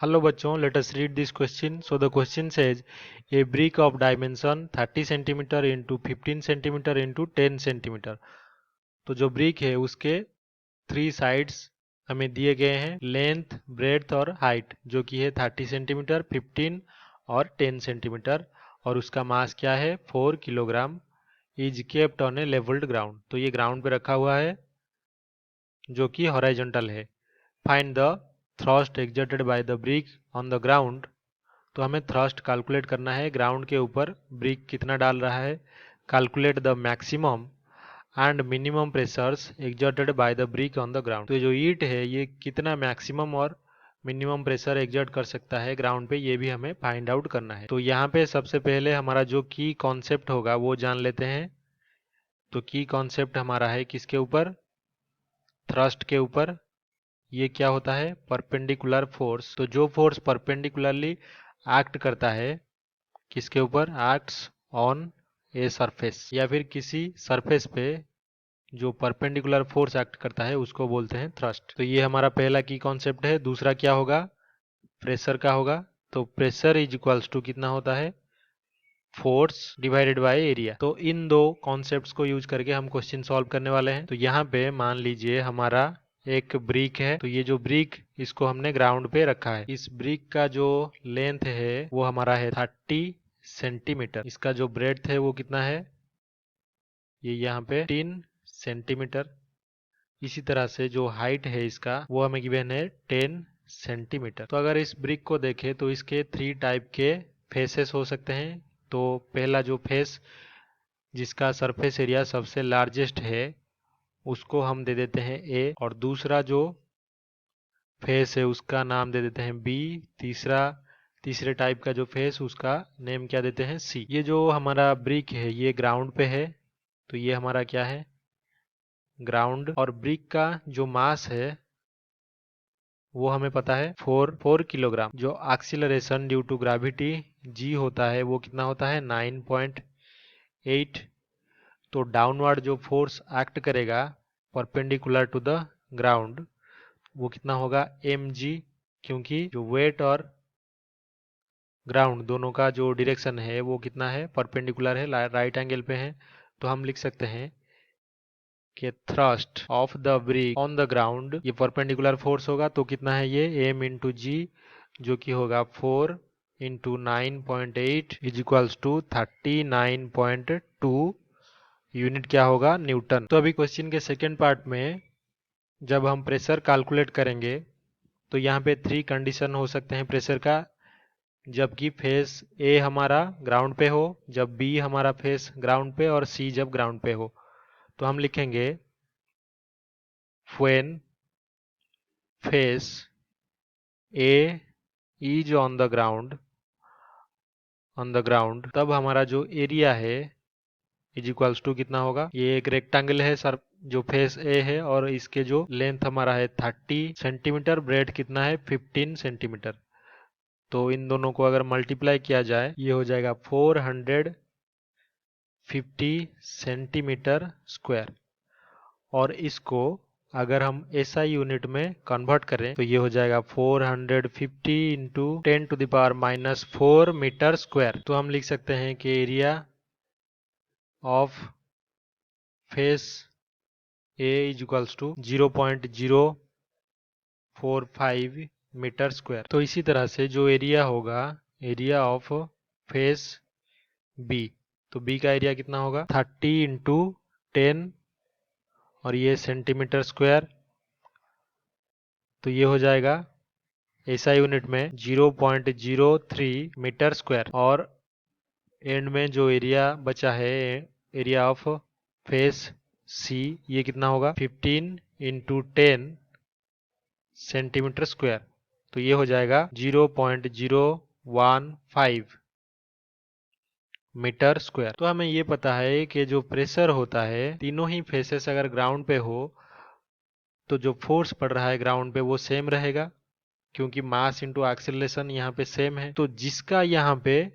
Hello बच्चों, let us read this question. So the question says a brick of dimension 30 centimeter into 15 centimeter into 10 centimeter. तो जो brick है उसके 3 sides हमें दिए गए हैं, लेंथ, ब्रेड्थ और हाइट, जो कि है 30 सेंटीमीटर, 15 और 10 सेंटीमीटर, और उसका मास क्या है 4 kilogram. Is kept on a levelled ground, तो ये ग्राउंड पे रखा हुआ है जो कि हॉरिजॉन्टल है। Find the thrust exerted by the brick on the ground, तो हमें थ्रस्ट कैलकुलेट करना है, ग्राउंड के ऊपर ब्रिक कितना डाल रहा है। Calculate the maximum and minimum pressures exerted by the brick on the ground, तो जो ईंट है ये कितना मैक्सिमम और मिनिमम प्रेशर एक्सर्ट कर सकता है ग्राउंड पे, ये भी हमें फाइंड आउट करना है। तो यहाँ पे सबसे पहले हमारा जो की कॉन्सेप्ट होगा वो जान लेते हैं। तो की कॉन्सेप्ट हमारा है किसके ऊपर, थ्रस्ट के ऊपर। ये क्या होता है, परपेंडिकुलर फोर्स। तो जो फोर्स परपेंडिकुलरली एक्ट करता है किसके ऊपर, एक्ट्स ऑन ए सरफेस, या फिर किसी सरफेस पे जो परपेंडिकुलर फोर्स एक्ट करता है उसको बोलते हैं थ्रस्ट। तो ये हमारा पहला की कॉन्सेप्ट है। दूसरा क्या होगा, प्रेशर का होगा। तो प्रेशर इज इक्वल्स टू कितना होता है, फोर्स डिवाइडेड बाय एरिया। तो इन दो कॉन्सेप्ट्स को यूज करके हम क्वेश्चन सॉल्व करने वाले हैं। तो यहाँ पे मान लीजिए हमारा एक ब्रिक है, तो ये जो ब्रिक इसको हमने ग्राउंड पे रखा है। इस ब्रिक का जो लेंथ है वो हमारा है 30 सेंटीमीटर। इसका जो ब्रेड्थ है वो कितना है, ये यहाँ पे 3 सेंटीमीटर। इसी तरह से जो हाइट है इसका वो हमें गिवन है 10 सेंटीमीटर। तो अगर इस ब्रिक को देखें तो इसके 3 टाइप के फेसेस हो सकते हैं। तो पहला जो फेस जिसका सरफेस एरिया सबसे लार्जेस्ट है उसको हम दे देते हैं ए, और दूसरा जो फेस है उसका नाम दे देते हैं बी। तीसरे टाइप का जो फेस उसका नेम क्या देते हैं, सी। ये जो हमारा ब्रिक है ये ग्राउंड पे है, तो ये हमारा क्या है, ग्राउंड। और ब्रिक का जो मास है वो हमें पता है 4 किलोग्राम। जो acceleration due to gravity G होता है वो कितना होता है 9.8। तो डाउनवर्ड जो फोर्स एक्ट करेगा परपेंडिकुलर टू द ग्राउंड वो कितना होगा mg, क्योंकि जो वेट और ग्राउंड दोनों का जो डायरेक्शन है वो कितना है, परपेंडिकुलर है, राइट एंगल पे है। तो हम लिख सकते हैं कि thrust of the brick on the ground, ये परपेंडिकुलर फोर्स होगा तो कितना है ये m इंटू जी, जो कि होगा 4 into 9.8 is equals to 39.2 unit क्या होगा, न्यूटन। तो अभी क्वेश्चन के सेकेंड पार्ट में जब हम प्रेशर कैलकुलेट करेंगे तो यहाँ पे 3 कंडीशन हो सकते हैं प्रेशर का। जबकि फेस ए हमारा ग्राउंड पे हो, जब बी हमारा फेस ग्राउंड पे, और सी जब ग्राउंड पे हो। तो हम लिखेंगे when face A is on the ground, तब हमारा जो एरिया है इज इक्वल्स टू कितना होगा, ये एक रेक्टेंगल है सर, जो फेस ए है, और इसके जो लेंथ हमारा है 30 सेंटीमीटर, ब्रेड कितना है 15 सेंटीमीटर। तो इन दोनों को अगर मल्टीप्लाई किया जाए ये हो जाएगा 450 सेंटीमीटर स्क्वायर। और इसको अगर हम एसआई यूनिट में कन्वर्ट करें तो ये हो जाएगा 450 इंटू 10⁻⁻4 मीटर स्क्वायर। तो हम लिख सकते हैं कि area of face A is equals to 0.045 metre square. तो इसी तरह से जो एरिया होगा, एरिया ऑफ फेस बी, तो बी का एरिया कितना होगा 30 इंटू 10, और ये सेंटीमीटर स्क्वायर, तो ये हो जाएगा ऐसा यूनिट में 0.03 मीटर स्क्वायर। और एंड में जो एरिया बचा है, एरिया ऑफ फेस सी, ये कितना होगा 15 इंटू 10 सेंटीमीटर स्क्वायर। तो ये हो जाएगा 0.015 मीटर स्क्वायर। तो हमें ये पता है कि जो प्रेशर होता है तीनों ही फेसेस अगर ग्राउंड पे हो तो जो फोर्स पड़ रहा है ग्राउंड पे वो सेम रहेगा, क्योंकि मास इंटू एक्सेलरेशन यहाँ पे सेम है। तो जिसका यहाँ पे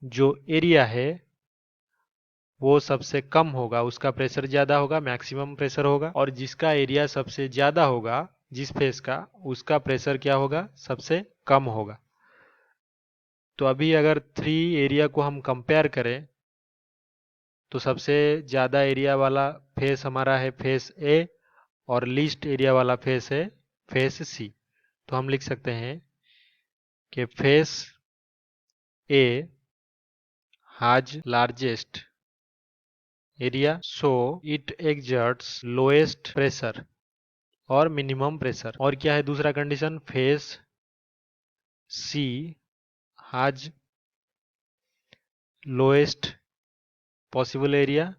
जो एरिया है वो सबसे कम होगा उसका प्रेशर ज्यादा होगा, मैक्सिमम प्रेशर होगा। और जिसका एरिया सबसे ज्यादा होगा, जिस फेस का, उसका प्रेशर क्या होगा, सबसे कम होगा। तो अभी अगर 3 एरिया को हम कंपेयर करें तो सबसे ज़्यादा एरिया वाला फेस हमारा है फेस ए और लीस्ट एरिया वाला फेस है फेस सी। तो हम लिख सकते हैं कि face A has largest area so it exerts lowest pressure और मिनिमम प्रेशर। और क्या है दूसरा condition, face C has lowest possible area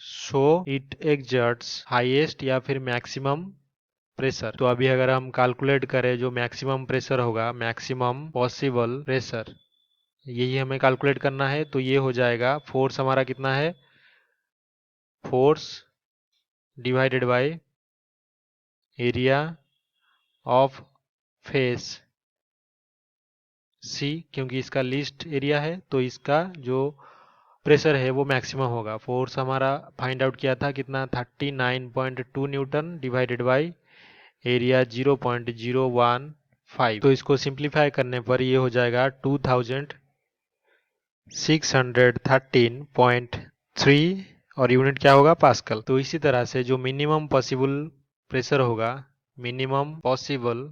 so it exerts highest या फिर मैक्सिमम प्रेशर। तो अभी अगर हम कैलकुलेट करें जो मैक्सिमम प्रेशर होगा, मैक्सिमम पॉसिबल प्रेशर, यही हमें कैलकुलेट करना है। तो ये हो जाएगा, फोर्स हमारा कितना है, force divided by area of face C, क्योंकि इसका लीस्ट एरिया है तो इसका जो प्रेशर है वो मैक्सिमम होगा। फोर्स हमारा फाइंड आउट किया था कितना, 39.2 न्यूटन डिवाइडेड बाय एरिया 0.015। तो इसको सिंप्लीफाई करने पर ये हो जाएगा 2613.3 और यूनिट क्या होगा, पास्कल। तो इसी तरह से जो मिनिमम पॉसिबल प्रेशर होगा, minimum possible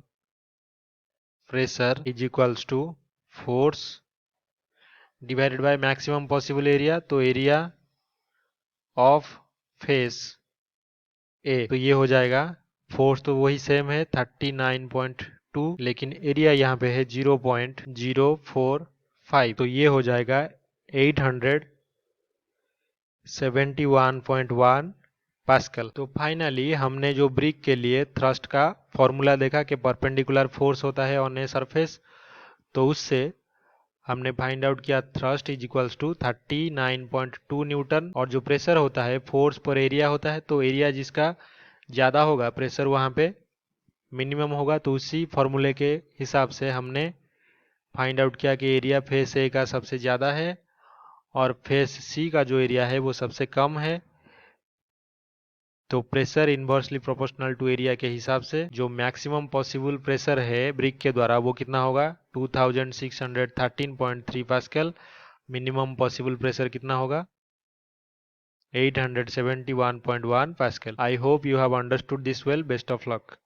pressure is equals to force divided by maximum possible area, तो एरिया ऑफ फेस ए। तो ये हो जाएगा, फोर्स तो वही सेम है 39.2, लेकिन एरिया यहाँ पे है 0.045। तो ये हो जाएगा 871.1 पास्कल। तो फाइनली हमने जो ब्रिक के लिए थ्रस्ट का फॉर्मूला देखा कि परपेंडिकुलर फोर्स होता है ऑन ए सरफेस, तो उससे हमने फाइंड आउट किया thrust is equals to 39.2 newton, और जो प्रेशर होता है फोर्स पर एरिया होता है, तो एरिया जिसका ज़्यादा होगा प्रेशर वहाँ पे मिनिमम होगा। तो उसी फॉर्मूले के हिसाब से हमने फाइंड आउट किया कि एरिया फेस ए का सबसे ज़्यादा है और फेस सी का जो एरिया है वो सबसे कम है। तो pressure inversely proportional to area के हिसाब से जो मैक्सिमम पॉसिबल प्रेशर है ब्रिक के द्वारा वो कितना होगा, 2613.3 पास्कल। मिनिमम पॉसिबल प्रेशर कितना होगा, 871.1 pascal. I hope you have understood this well. Best of luck.